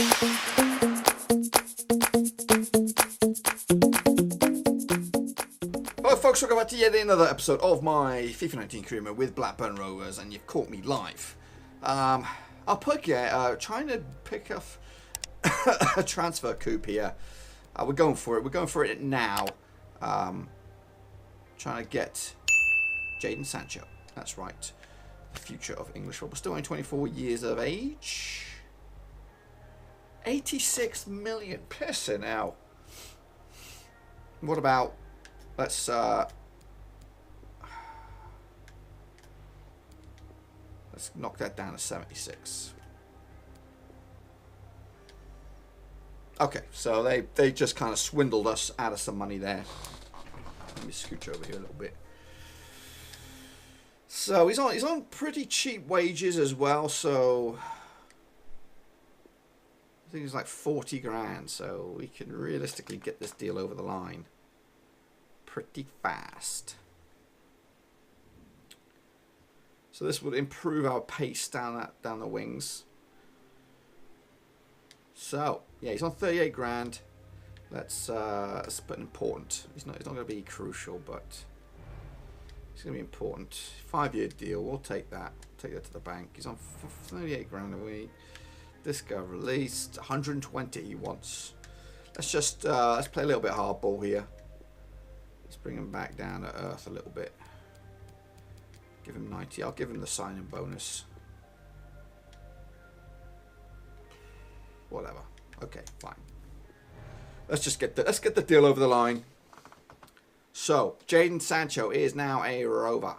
Hello folks, welcome back to yet another episode of my FIFA 19 career with Blackburn Rovers, and you've caught me live. I'll put trying to pick up a transfer coup here. We're going for it. We're going for it now. Trying to get Jadon Sancho. That's right. The future of English football. Still only 24 years of age. 86 million. Pissing out. What about... Let's knock that down to 76. Okay, so they just kind of swindled us out of some money there. Let me scooch over here a little bit. So he's on pretty cheap wages as well. So I think it's like 40 grand. So we can realistically get this deal over the line pretty fast. So this would improve our pace down the wings. So yeah, he's on 38 grand. Let's put important. He's not going to be crucial, but he's going to be important. 5-year deal. We'll take that. Take that to the bank. He's on 38 grand a week. This guy released 120. He wants. Let's just let's play a little bit hardball here. Let's bring him back down to earth a little bit. Give him 90. I'll give him the signing bonus. Whatever. Okay, fine. Let's get the deal over the line. So Jadon Sancho is now a Rover.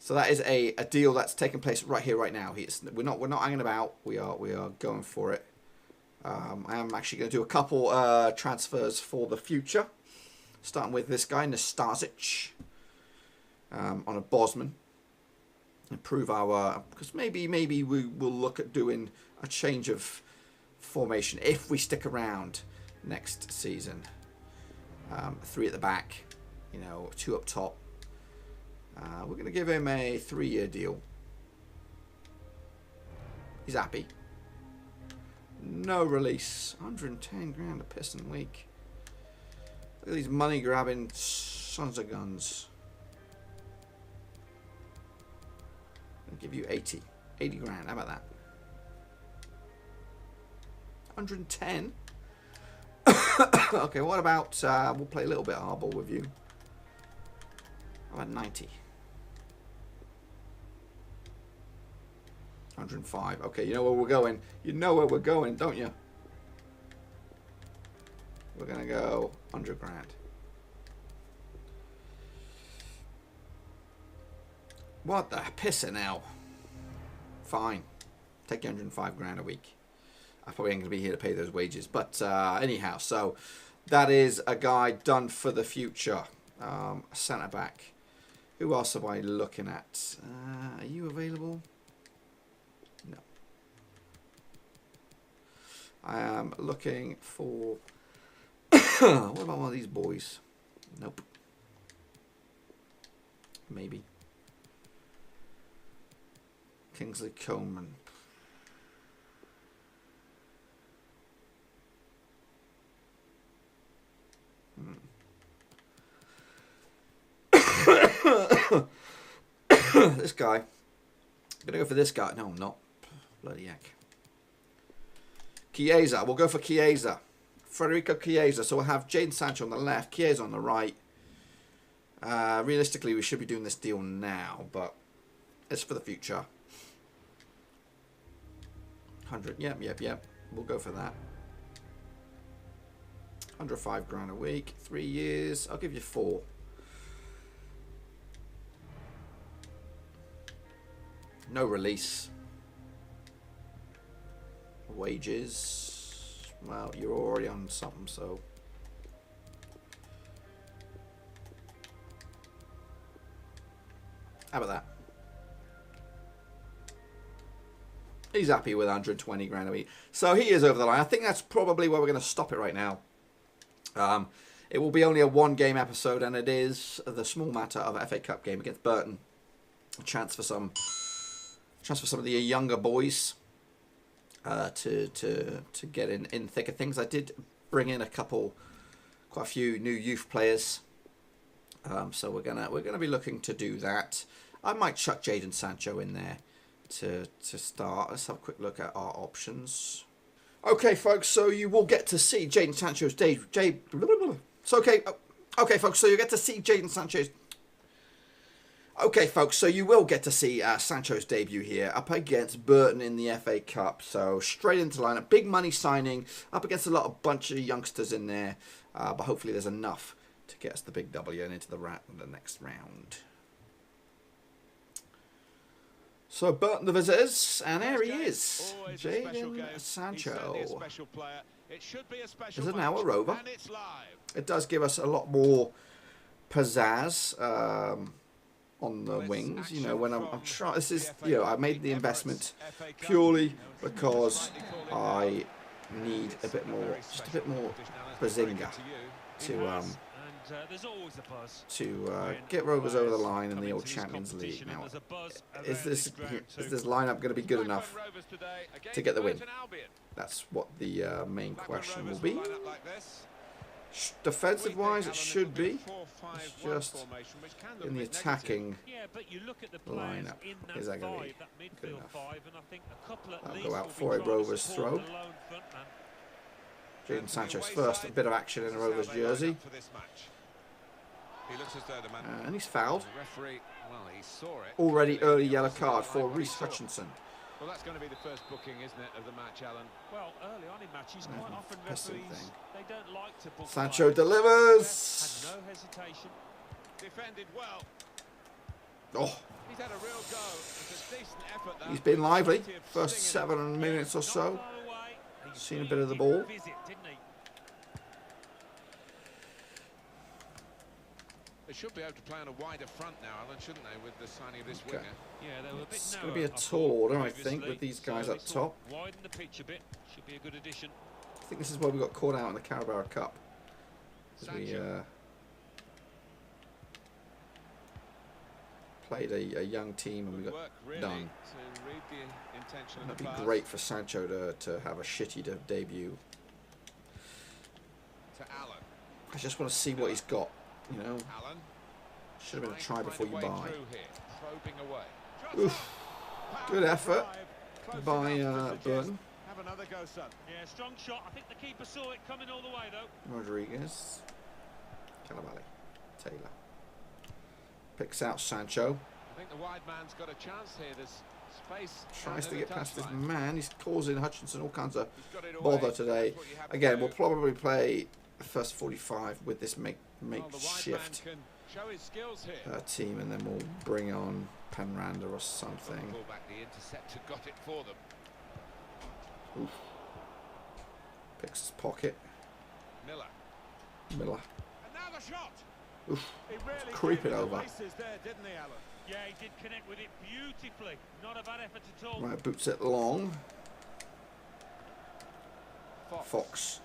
So that is a deal that's taking place right here, right now. We're not hanging about. We are going for it. I am actually going to do a couple transfers for the future. Starting with this guy, Nastasic, on a Bosman. Improve our... Because maybe we will look at doing a change of formation if we stick around next season. 3 at the back. 2 up top. We're going to give him a 3-year deal. He's happy. No release. 110 grand a piston week. Look at these money grabbing sons of guns. I'll give you 80 grand. How about that? 110. Okay, what about we'll play a little bit hardball with you. How about 90? 105. Okay, you know where we're going. You know where we're going, don't you? We're going to go 100 grand. What the pisser now? Fine. Take 105 grand a week. I probably ain't going to be here to pay those wages. But anyhow, so that is a guy done for the future. Centre back. Who else am I looking at? Are you available? No. I am looking for... what about one of these boys? Nope. Maybe. Kingsley Coleman. This guy. I'm gonna go for this guy. No, I'm not. Bloody heck. Chiesa. We'll go for Chiesa. Federico Chiesa. So we'll have Jadon Sancho on the left, Chiesa on the right. Realistically, we should be doing this deal now, but it's for the future. 100. Yep. We'll go for that. 105 grand a week. 3 years. I'll give you 4. No release. Wages. Well, you're already on something, so. How about that? He's happy with 120 grand a week. So he is over the line. I think that's probably where we're going to stop it right now. It will be only a 1-game episode, and it is the small matter of a FA Cup game against Burton. A chance for some of the younger boys to get in thick of things. I did bring in quite a few new youth players. So we're gonna be looking to do that. I might chuck Jadon Sancho in there to start. Let's have a quick look at our options. Okay, folks. So you will get to see Jadon Sancho's Okay, folks. So you get to see Jadon Sancho's. Okay, folks, so you will get to see Sancho's debut here up against Burton in the FA Cup. So straight into lineup, big money signing, up against a bunch of youngsters in there. But hopefully there's enough to get us the big W and into the next round. So Burton the visitors, and there he is, Jadon Sancho. Is it now a Rover? It does give us a lot more pizzazz. On the wings, you know, when I'm trying, this is, you know, I made the investment purely because I need a bit more, just a bit more bazinga to get Rovers over the line in the old Champions League. Now, is this lineup going to be good enough to get the win? That's what the main question will be. Defensive wise, it should be. It's just in the attacking lineup. Is that going to be good enough? I'll go out for a Rovers throw. Jadon Sancho's first bit of action in a Rovers jersey. And he's fouled. Already early yellow card for Reece Hutchinson. Well, that's going to be the first booking, isn't it, of the match, Alan? Well, early on in matches, quite often referees, they don't like to book. Sancho delivers. No hesitation. Defended well. Oh. He's had a real go. It's a decent effort, though. He's been lively. First 7 minutes or so. Seen a bit of the ball. They should be able to play on a wider front now, Alan, shouldn't they, with the signing of this winger? Yeah, they were a bit it's going to be a tall order, I think, with these guys up top. Widen the pitch a bit. Should be a good addition. I think this is where we got caught out in the Carabao Cup. As we played a young team and we got done. That'd be great for Sancho to have a shitty debut. I just want to see what he's got. You know, should have been a try before you buy. Oof. Good effort by Burton. Have another go, son. Yeah, strong shot. I think the keeper saw it coming all the way, though. Rodriguez. Calabali. Taylor. Picks out Sancho. I think the wide man's got a chance here. There's space. Tries to get past this man. He's causing Hutchinson all kinds of bother today. Again, we'll probably play the first 45 with this makeshift team, and then we'll bring on Penranda or something. Oof. Picks his pocket. Miller. Oof. Creep it over. Yeah, he did connect with it beautifully. Not a bad effort at all. Right, boots it long. Fox.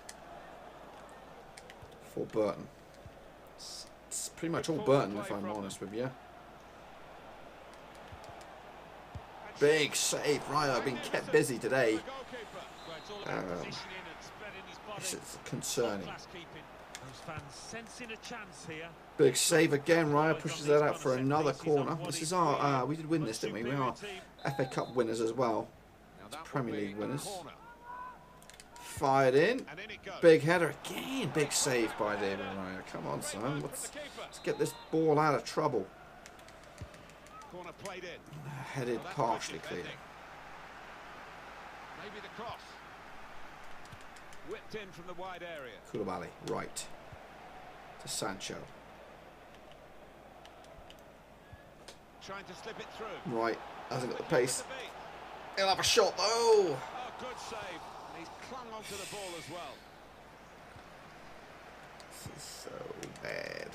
For Burton. It's pretty much all Burton, if I'm honest with you. Big save. Raya being kept busy today. This is concerning. Big save again. Raya pushes that out for another corner. This is our. We did win this, didn't we? We are FA Cup winners as well. It's Premier League winners. Fired in. Big header again. Big save by David Raya. Come on, son. Let's get this ball out of trouble. Headed partially clear. Maybe the cross. Whipped in from the wide area. Koulibaly, right. To Sancho. Trying to slip it through. Right. Hasn't got the pace. He'll have a shot though. Oh, good save. And he's clung onto the ball as well. This is so bad.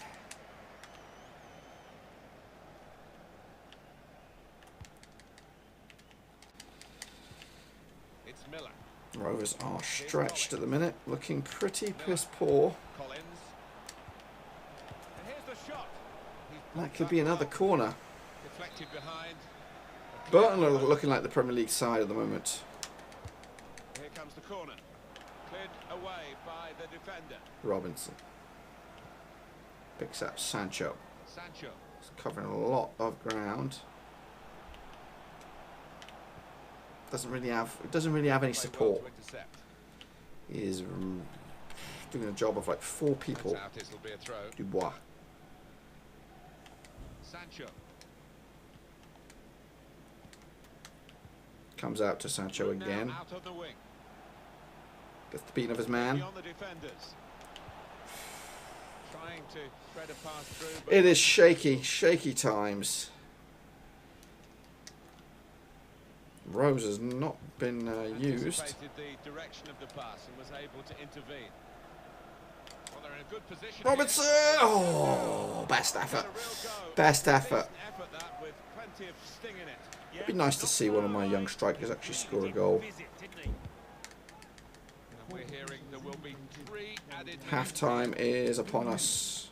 It's Miller. Rovers are stretched at the minute, looking pretty piss poor. Collins. And here's the shot. That could be another corner. Deflected behind. Burton are looking like the Premier League side at the moment. Here comes the corner. Cleared away by the defender. Robinson. Picks up Sancho. Sancho. He's covering a lot of ground. Doesn't really have any support. He is doing a job of like 4 people. Dubois. Sancho. Comes out to Sancho again. Gets the beating of his man. It is shaky times. Rose has not been used. Robertson! Oh, best effort. Best effort. It'd be nice to see one of my young strikers actually score a goal. Half time is upon us.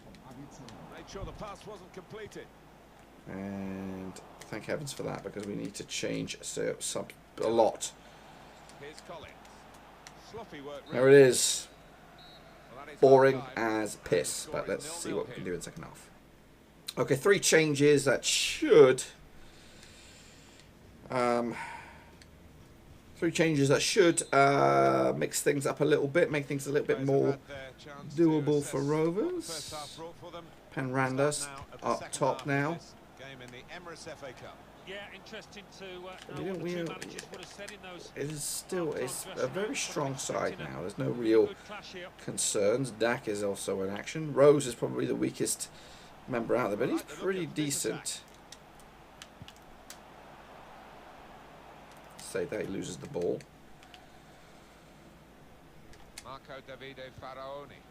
And thank heavens for that, because we need to change a lot. There it is. Boring as piss, but let's see what we can do in the second half. Okay, 3 changes that should... 3 changes that should mix things up a little bit, make things a little bit more doable for Rovers. Penranda's up top now. Yeah, interesting to know what the two managers would have said in those. It's a very strong side now. There's no real concerns. Dack is also in action. Rose is probably the weakest member out there, but he's pretty decent. Say that he loses the ball. Marco Davide Faraoni.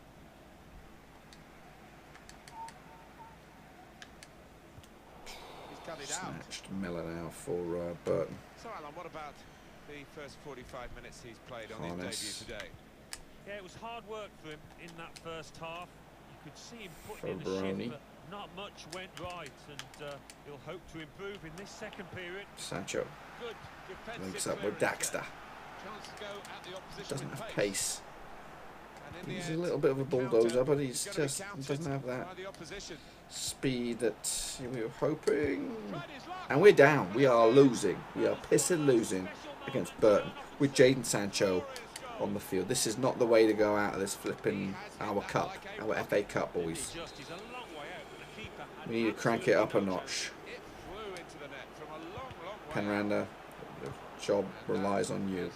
Snatched Miller now for Burton. So Alan, what about the first 45 minutes he's played on his debut today? Yeah, it was hard work for him in that first half. You could see him putting in a shift, but not much went right, and he'll hope to improve in this second period. Sancho links up with Daxter. Doesn't have pace. He's a little bit of a bulldozer, but he's just doesn't have that speed that we were hoping. And we're down. We are losing. We are pissing losing against Burton with Jadon Sancho on the field. This is not the way to go out of this flipping our cup, our FA Cup, boys. We need to crank it up a notch. Penranda, the job relies on you.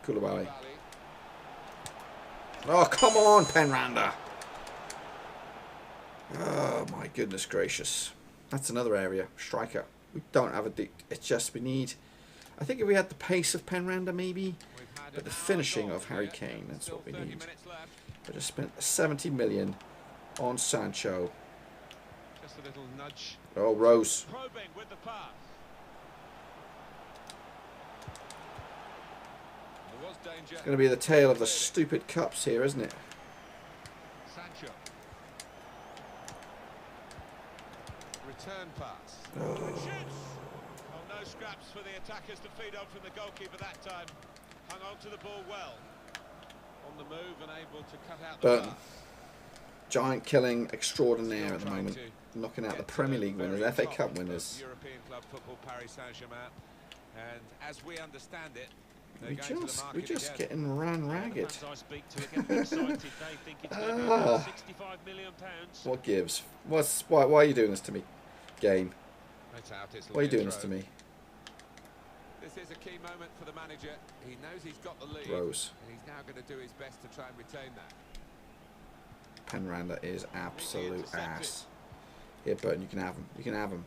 Koulibaly. Oh, come on, Penranda. Oh, my goodness gracious. That's another area. Striker. We don't have a deep... It's just we need... I think if we had the pace of Penranda, maybe, but the finishing of Harry Kane, that's what we need. I just spent 70 million on Sancho. Just a little nudge. Oh, Rose. Probing with the pass. It's going to be the tale of the stupid cups here, isn't it? Sancho. Return pass. Oh. No scraps for the attackers to feed on from the goalkeeper that time. Hung on to the ball well. On the move and able to cut out the Burton. pass. Giant killing extraordinaire at the moment. Knocking out the Premier League winners, FA Cup winners. European club football, Paris Saint-Germain. And as we understand it, We're just getting ran ragged. What gives? Why are you doing this to me, game? Why are you doing this to me? This is a key moment for the manager. He knows he's got the lead. Rose. And he's now going to do his best to try and retain that. Penranda is absolute ass. Here, Burton, you can have him. You can have him.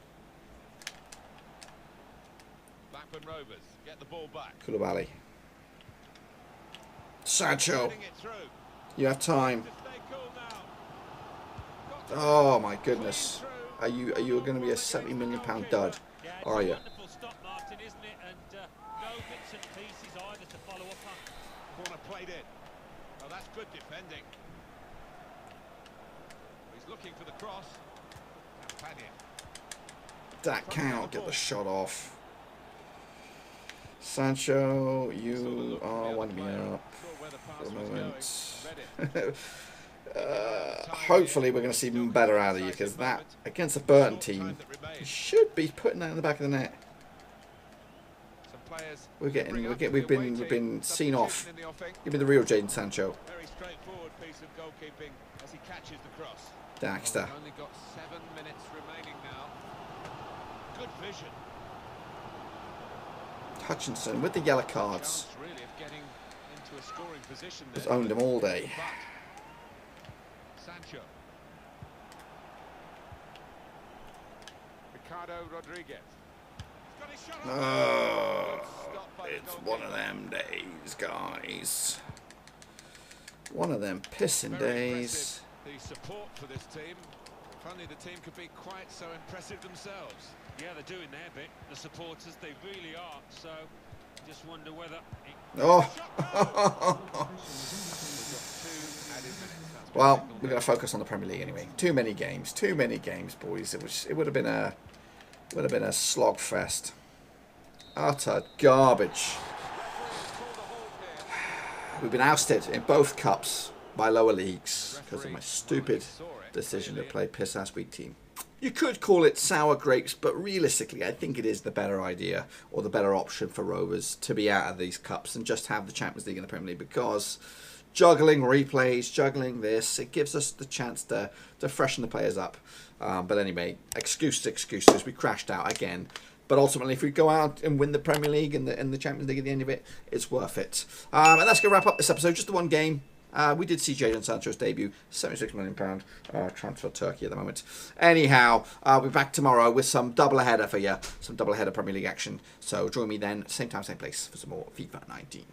Blackburn Rovers get the ball back. Koulibaly. Sancho. You have time. Oh my goodness. Are you going to be a £70 million dud? Are you? Corner played in. Oh, that's good defending. He's looking for the cross. Campania. Dack cannot get the shot off. Sancho, you are winding me up for the moment. Hopefully we're going to see even better out of you, because that, against the Burton team, you should be putting that in the back of the net. We've been seen off. Give me the real Jadon Sancho. Very straightforward piece of goalkeeping as he catches the cross. Daxter. Only got 7 minutes remaining now. Good vision. Hutchinson with the yellow cards. Really of getting into a scoring position there. Has owned him all day. Sancho. Ricardo Rodriguez. Oh, it's one of them days, guys. One of them pissing days. The support for this team. If only the team could be quite so impressive themselves. Yeah, they're doing their bit. The supporters, they really are. So, just wonder whether. Oh. Well, we're going to focus on the Premier League anyway. Too many games, boys. It would have been a slog fest. Utter garbage. We've been ousted in both cups by lower leagues because of my stupid decision to play piss-ass weak team. You could call it sour grapes, but realistically, I think it is the better idea or the better option for Rovers to be out of these cups and just have the Champions League and the Premier League, because juggling replays, juggling this, it gives us the chance to freshen the players up. But anyway, excuses. We crashed out again. But ultimately, if we go out and win the Premier League and the Champions League at the end of it, it's worth it. And that's going to wrap up this episode. Just the one game. We did see Jadon Sancho's debut. £76 million transfer Turkey at the moment. Anyhow, I'll be back tomorrow with some double-header for you. Some double-header Premier League action. So join me then, same time, same place, for some more FIFA 19.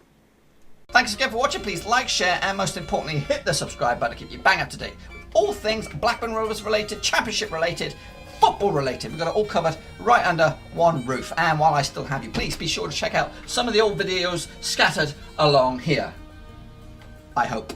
Thanks again for watching. Please like, share, and most importantly, hit the subscribe button to keep you bang up to date with all things Blackburn Rovers related, Championship related, football related. We've got it all covered right under one roof. And while I still have you, please be sure to check out some of the old videos scattered along here. I hope.